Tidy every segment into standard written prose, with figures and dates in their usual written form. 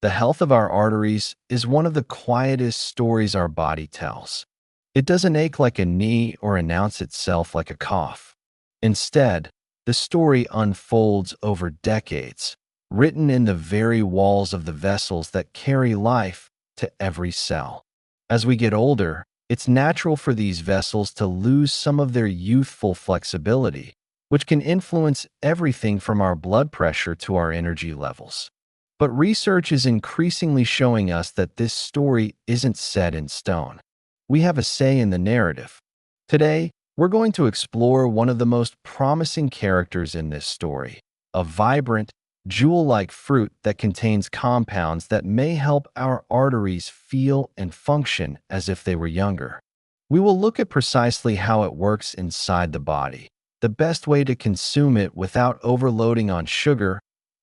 The health of our arteries is one of the quietest stories our body tells. It doesn't ache like a knee or announce itself like a cough. Instead, the story unfolds over decades, written in the very walls of the vessels that carry life to every cell. As we get older, it's natural for these vessels to lose some of their youthful flexibility, which can influence everything from our blood pressure to our energy levels. But research is increasingly showing us that this story isn't set in stone. We have a say in the narrative. Today, we're going to explore one of the most promising characters in this story, a vibrant, jewel-like fruit that contains compounds that may help our arteries feel and function as if they were younger. We will look at precisely how it works inside the body, the best way to consume it without overloading on sugar,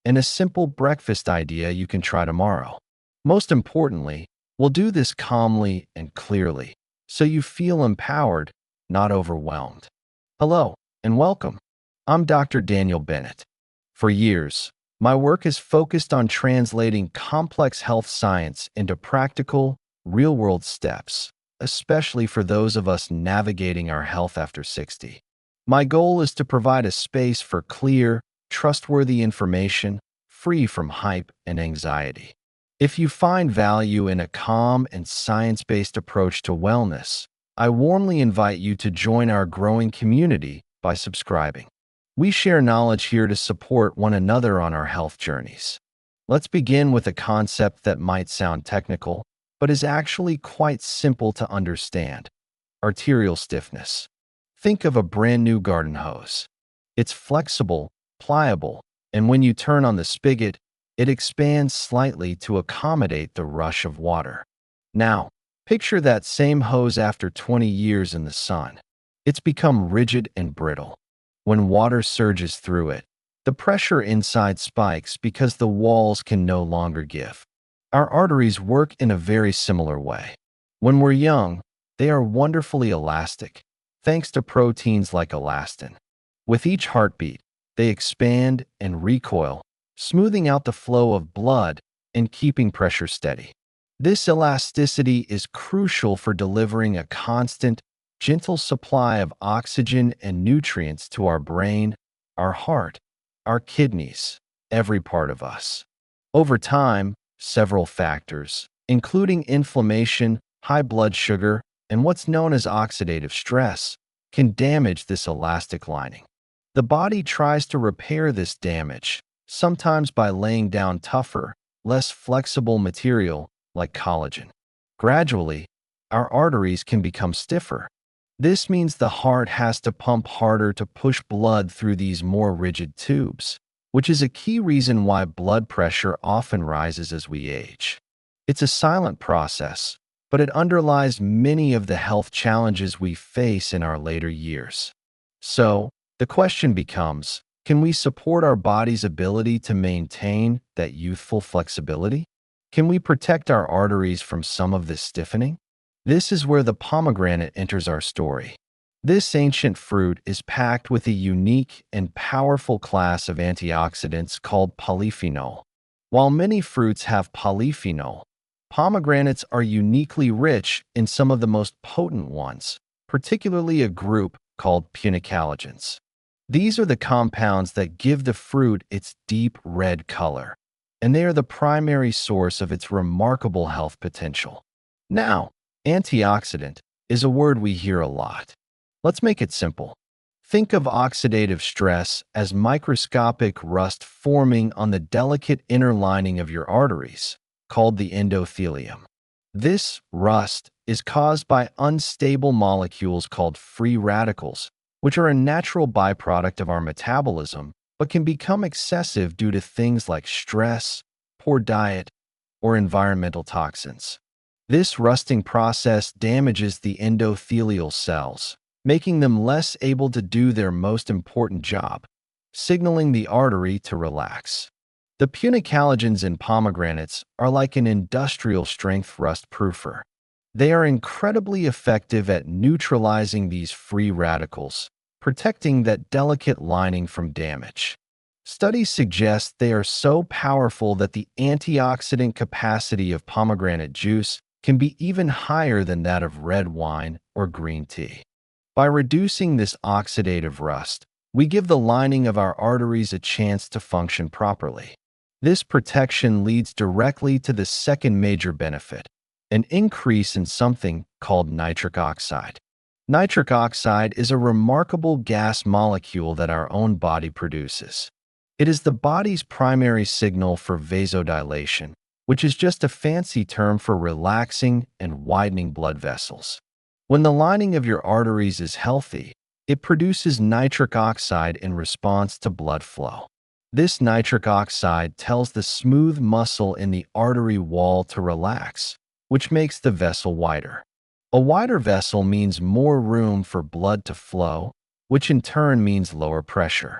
and a simple breakfast idea you can try tomorrow. Most importantly, we'll do this calmly and clearly, so you feel empowered, not overwhelmed. Hello, and welcome. I'm Dr. Daniel Bennett. For years, my work is focused on translating complex health science into practical, real-world steps, especially for those of us navigating our health after 60. My goal is to provide a space for clear, trustworthy information, free from hype and anxiety. If you find value in a calm and science-based approach to wellness, I warmly invite you to join our growing community by subscribing. We share knowledge here to support one another on our health journeys. Let's begin with a concept that might sound technical, but is actually quite simple to understand: arterial stiffness. Think of a brand new garden hose. It's flexible, pliable, and when you turn on the spigot, it expands slightly to accommodate the rush of water. Now, picture that same hose after 20 years in the sun. It's become rigid and brittle. When water surges through it, the pressure inside spikes because the walls can no longer give. Our arteries work in a very similar way. When we're young, they are wonderfully elastic, thanks to proteins like elastin. With each heartbeat, they expand and recoil, smoothing out the flow of blood and keeping pressure steady. This elasticity is crucial for delivering a constant, gentle supply of oxygen and nutrients to our brain, our heart, our kidneys, every part of us. Over time, several factors, including inflammation, high blood sugar, and what's known as oxidative stress, can damage this elastic lining. The body tries to repair this damage, sometimes by laying down tougher, less flexible material like collagen. Gradually, our arteries can become stiffer. This means the heart has to pump harder to push blood through these more rigid tubes, which is a key reason why blood pressure often rises as we age. It's a silent process, but it underlies many of the health challenges we face in our later years. So, the question becomes, can we support our body's ability to maintain that youthful flexibility? Can we protect our arteries from some of this stiffening? This is where the pomegranate enters our story. This ancient fruit is packed with a unique and powerful class of antioxidants called polyphenol. While many fruits have polyphenol, pomegranates are uniquely rich in some of the most potent ones, particularly a group called punicalagins. These are the compounds that give the fruit its deep red color, and they are the primary source of its remarkable health potential. Now, antioxidant is a word we hear a lot. Let's make it simple. Think of oxidative stress as microscopic rust forming on the delicate inner lining of your arteries, called the endothelium. This rust is caused by unstable molecules called free radicals, which are a natural byproduct of our metabolism, but can become excessive due to things like stress, poor diet, or environmental toxins. This rusting process damages the endothelial cells, making them less able to do their most important job, signaling the artery to relax. The punicalagins in pomegranates are like an industrial-strength rust-proofer. They are incredibly effective at neutralizing these free radicals, protecting that delicate lining from damage. Studies suggest they are so powerful that the antioxidant capacity of pomegranate juice can be even higher than that of red wine or green tea. By reducing this oxidative rust, we give the lining of our arteries a chance to function properly. This protection leads directly to the second major benefit, an increase in something called nitric oxide. Nitric oxide is a remarkable gas molecule that our own body produces. It is the body's primary signal for vasodilation, which is just a fancy term for relaxing and widening blood vessels. When the lining of your arteries is healthy, it produces nitric oxide in response to blood flow. This nitric oxide tells the smooth muscle in the artery wall to relax, which makes the vessel wider. A wider vessel means more room for blood to flow, which in turn means lower pressure.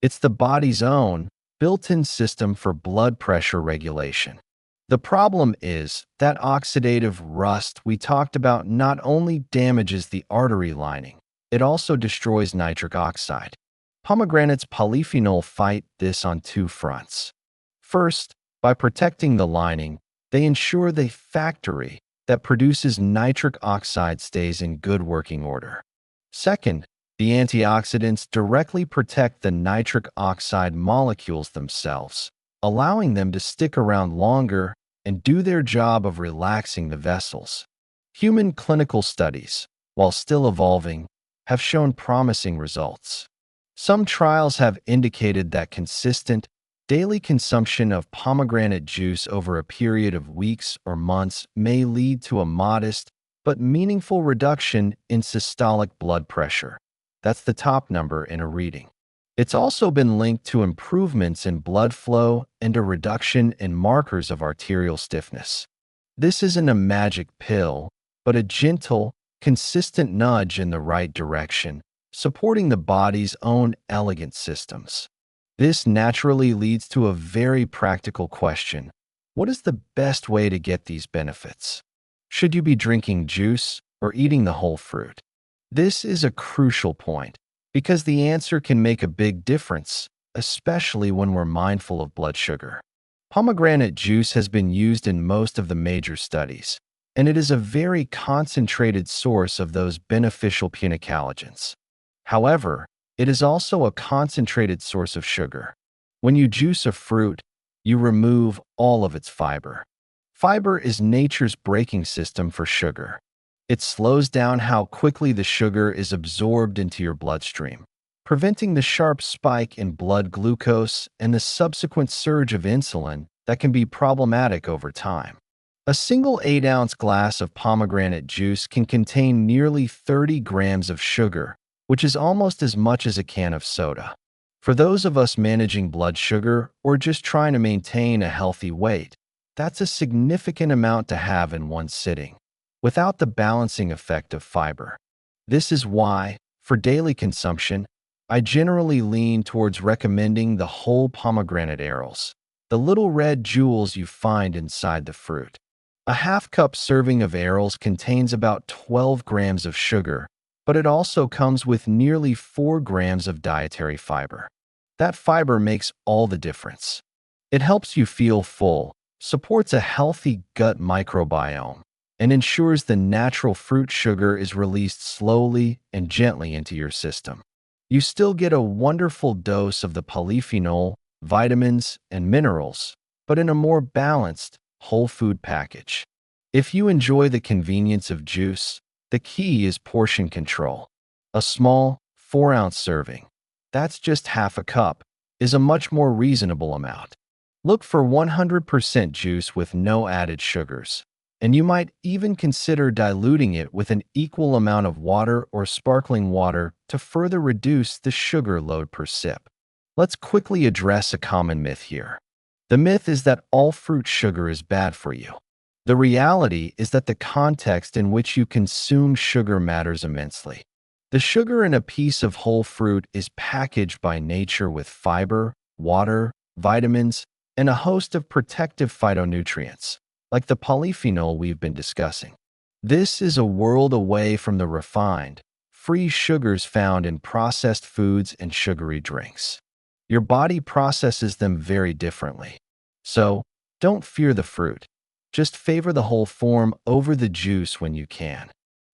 It's the body's own, built-in system for blood pressure regulation. The problem is that oxidative rust we talked about not only damages the artery lining, it also destroys nitric oxide. Pomegranate's polyphenol fight this on two fronts. First, by protecting the lining, they ensure the factory that produces nitric oxide stays in good working order. Second, the antioxidants directly protect the nitric oxide molecules themselves, allowing them to stick around longer and do their job of relaxing the vessels. Human clinical studies, while still evolving, have shown promising results. Some trials have indicated that consistent, daily consumption of pomegranate juice over a period of weeks or months may lead to a modest but meaningful reduction in systolic blood pressure. That's the top number in a reading. It's also been linked to improvements in blood flow and a reduction in markers of arterial stiffness. This isn't a magic pill, but a gentle, consistent nudge in the right direction, supporting the body's own elegant systems. This naturally leads to a very practical question. What is the best way to get these benefits? Should you be drinking juice or eating the whole fruit? This is a crucial point because the answer can make a big difference, especially when we're mindful of blood sugar. Pomegranate juice has been used in most of the major studies, and it is a very concentrated source of those beneficial punicalagins. However, it is also a concentrated source of sugar. When you juice a fruit, you remove all of its fiber. Fiber is nature's braking system for sugar. It slows down how quickly the sugar is absorbed into your bloodstream, preventing the sharp spike in blood glucose and the subsequent surge of insulin that can be problematic over time. A single 8-ounce glass of pomegranate juice can contain nearly 30 grams of sugar, which is almost as much as a can of soda. For those of us managing blood sugar or just trying to maintain a healthy weight, that's a significant amount to have in one sitting, without the balancing effect of fiber. This is why, for daily consumption, I generally lean towards recommending the whole pomegranate arils, the little red jewels you find inside the fruit. A half-cup serving of arils contains about 12 grams of sugar, but it also comes with nearly 4 grams of dietary fiber. That fiber makes all the difference. It helps you feel full, supports a healthy gut microbiome, and ensures the natural fruit sugar is released slowly and gently into your system. You still get a wonderful dose of the polyphenol, vitamins, and minerals, but in a more balanced, whole food package. If you enjoy the convenience of juice, the key is portion control. A small, 4-ounce serving, that's just half a cup, is a much more reasonable amount. Look for 100% juice with no added sugars, and you might even consider diluting it with an equal amount of water or sparkling water to further reduce the sugar load per sip. Let's quickly address a common myth here. The myth is that all fruit sugar is bad for you. The reality is that the context in which you consume sugar matters immensely. The sugar in a piece of whole fruit is packaged by nature with fiber, water, vitamins, and a host of protective phytonutrients, like the polyphenol we've been discussing. This is a world away from the refined, free sugars found in processed foods and sugary drinks. Your body processes them very differently. So, don't fear the fruit. Just favor the whole form over the juice when you can.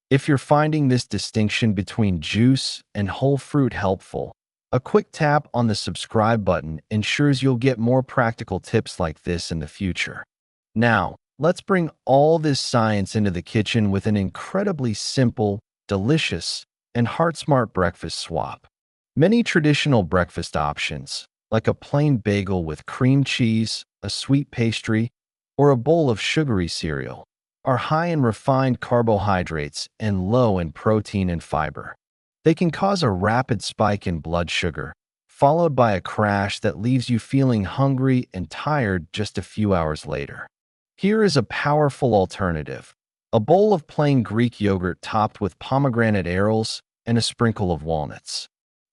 If you're finding this distinction between juice and whole fruit helpful, a quick tap on the subscribe button ensures you'll get more practical tips like this in the future. Now, let's bring all this science into the kitchen with an incredibly simple, delicious, and heart-smart breakfast swap. Many traditional breakfast options, like a plain bagel with cream cheese, a sweet pastry, or a bowl of sugary cereal, are high in refined carbohydrates and low in protein and fiber. They can cause a rapid spike in blood sugar, followed by a crash that leaves you feeling hungry and tired just a few hours later. Here is a powerful alternative: a bowl of plain Greek yogurt topped with pomegranate arils and a sprinkle of walnuts.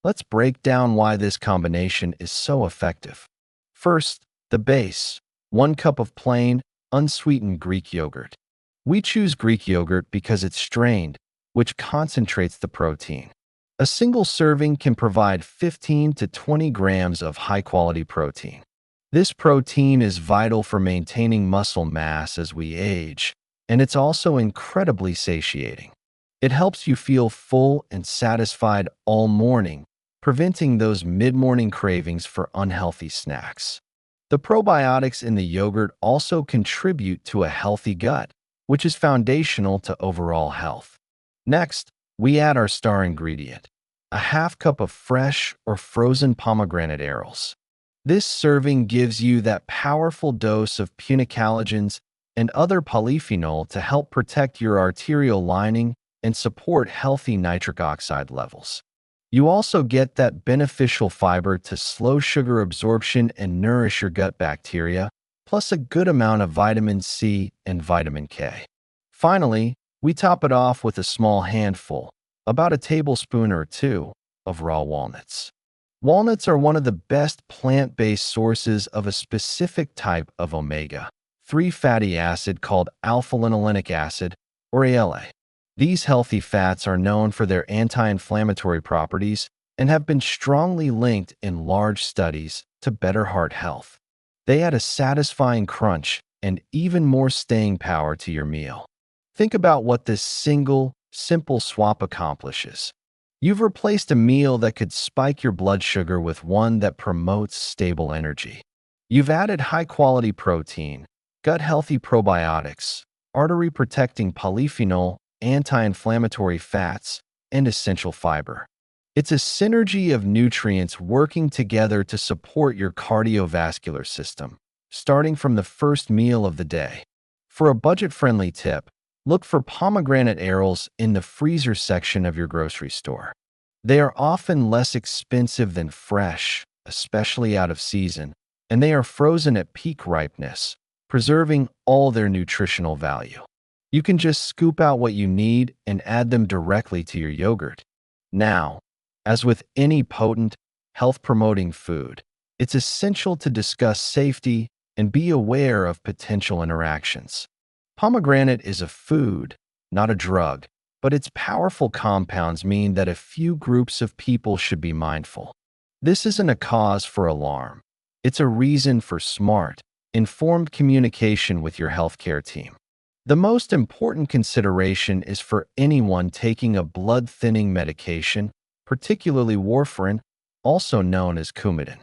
Let's break down why this combination is so effective. First, the base: 1 cup of plain, unsweetened Greek yogurt. We choose Greek yogurt because it's strained, which concentrates the protein. A single serving can provide 15 to 20 grams of high-quality protein. This protein is vital for maintaining muscle mass as we age, and it's also incredibly satiating. It helps you feel full and satisfied all morning, preventing those mid-morning cravings for unhealthy snacks. The probiotics in the yogurt also contribute to a healthy gut, which is foundational to overall health. Next, we add our star ingredient: a half cup of fresh or frozen pomegranate arils. This serving gives you that powerful dose of punicalagins and other polyphenol to help protect your arterial lining and support healthy nitric oxide levels. You also get that beneficial fiber to slow sugar absorption and nourish your gut bacteria, plus a good amount of vitamin C and vitamin K. Finally, we top it off with a small handful, about a tablespoon or two, of raw walnuts. Walnuts are one of the best plant-based sources of a specific type of omega-3 fatty acid called alpha-linolenic acid, or ALA. These healthy fats are known for their anti-inflammatory properties and have been strongly linked in large studies to better heart health. They add a satisfying crunch and even more staying power to your meal. Think about what this single, simple swap accomplishes. You've replaced a meal that could spike your blood sugar with one that promotes stable energy. You've added high-quality protein, gut-healthy probiotics, artery-protecting polyphenol, anti-inflammatory fats, and essential fiber. It's a synergy of nutrients working together to support your cardiovascular system, starting from the first meal of the day. For a budget-friendly tip, look for pomegranate arils in the freezer section of your grocery store. They are often less expensive than fresh, especially out of season, and they are frozen at peak ripeness, preserving all their nutritional value. You can just scoop out what you need and add them directly to your yogurt. Now, as with any potent, health-promoting food, it's essential to discuss safety and be aware of potential interactions. Pomegranate is a food, not a drug, but its powerful compounds mean that a few groups of people should be mindful. This isn't a cause for alarm. It's a reason for smart, informed communication with your healthcare team. The most important consideration is for anyone taking a blood-thinning medication, particularly warfarin, also known as Coumadin.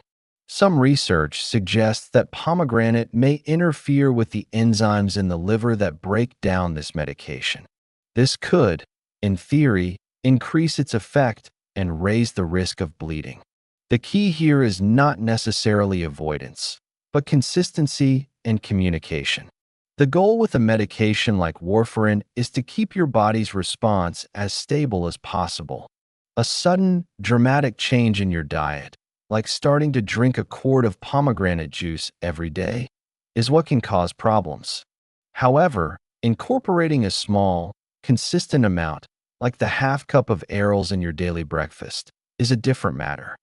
Some research suggests that pomegranate may interfere with the enzymes in the liver that break down this medication. This could, in theory, increase its effect and raise the risk of bleeding. The key here is not necessarily avoidance, but consistency and communication. The goal with a medication like warfarin is to keep your body's response as stable as possible. A sudden, dramatic change in your diet, like starting to drink a quart of pomegranate juice every day, is what can cause problems. However, incorporating a small, consistent amount, like the half cup of arils in your daily breakfast, is a different matter.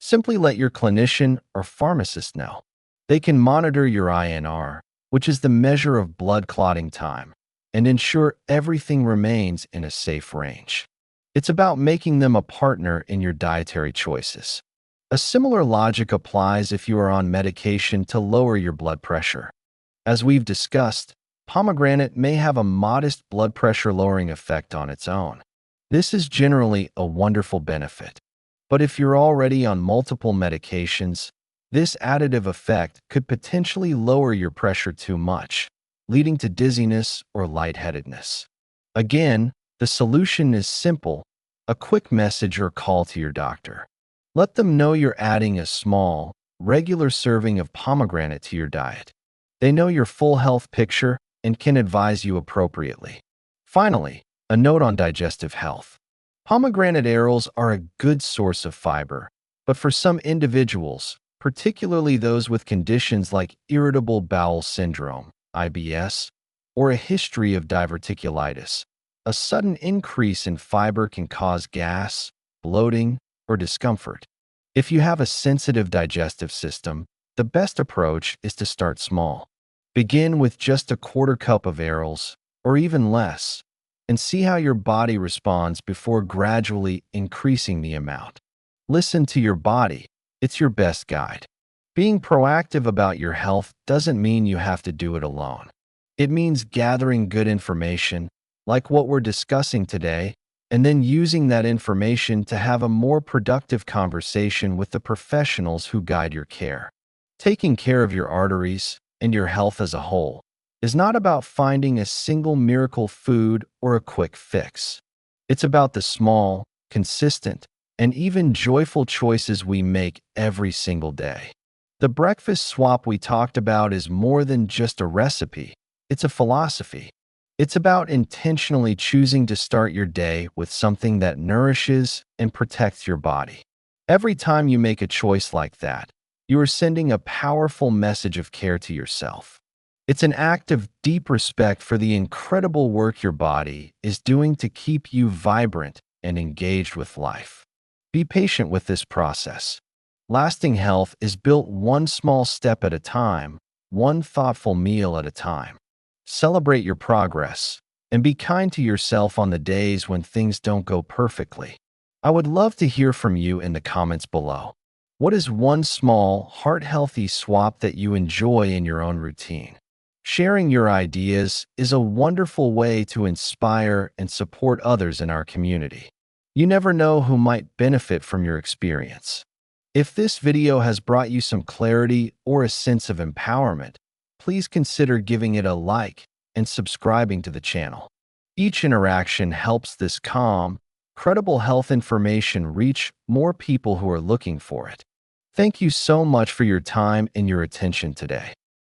Simply let your clinician or pharmacist know. They can monitor your INR, which is the measure of blood clotting time, and ensure everything remains in a safe range. It's about making them a partner in your dietary choices. A similar logic applies if you are on medication to lower your blood pressure. As we've discussed, pomegranate may have a modest blood pressure lowering effect on its own. This is generally a wonderful benefit. But if you're already on multiple medications, this additive effect could potentially lower your pressure too much, leading to dizziness or lightheadedness. Again, the solution is simple: a quick message or call to your doctor. Let them know you're adding a small, regular serving of pomegranate to your diet. They know your full health picture and can advise you appropriately. Finally, a note on digestive health. Pomegranate arils are a good source of fiber, but for some individuals, particularly those with conditions like irritable bowel syndrome, IBS, or a history of diverticulitis, a sudden increase in fiber can cause gas, bloating, or discomfort. If you have a sensitive digestive system, the best approach is to start small. Begin with just a quarter cup of arils, or even less, and see how your body responds before gradually increasing the amount. Listen to your body. It's your best guide. Being proactive about your health doesn't mean you have to do it alone. It means gathering good information, like what we're discussing today, and then using that information to have a more productive conversation with the professionals who guide your care. Taking care of your arteries and your health as a whole is not about finding a single miracle food or a quick fix. It's about the small, consistent, and even joyful choices we make every single day. The breakfast swap we talked about is more than just a recipe. It's a philosophy. It's about intentionally choosing to start your day with something that nourishes and protects your body. Every time you make a choice like that, you are sending a powerful message of care to yourself. It's an act of deep respect for the incredible work your body is doing to keep you vibrant and engaged with life. Be patient with this process. Lasting health is built one small step at a time, one thoughtful meal at a time. Celebrate your progress, and be kind to yourself on the days when things don't go perfectly. I would love to hear from you in the comments below. What is one small, heart-healthy swap that you enjoy in your own routine? Sharing your ideas is a wonderful way to inspire and support others in our community. You never know who might benefit from your experience. If this video has brought you some clarity or a sense of empowerment, please consider giving it a like and subscribing to the channel. Each interaction helps this calm, credible health information reach more people who are looking for it. Thank you so much for your time and your attention today.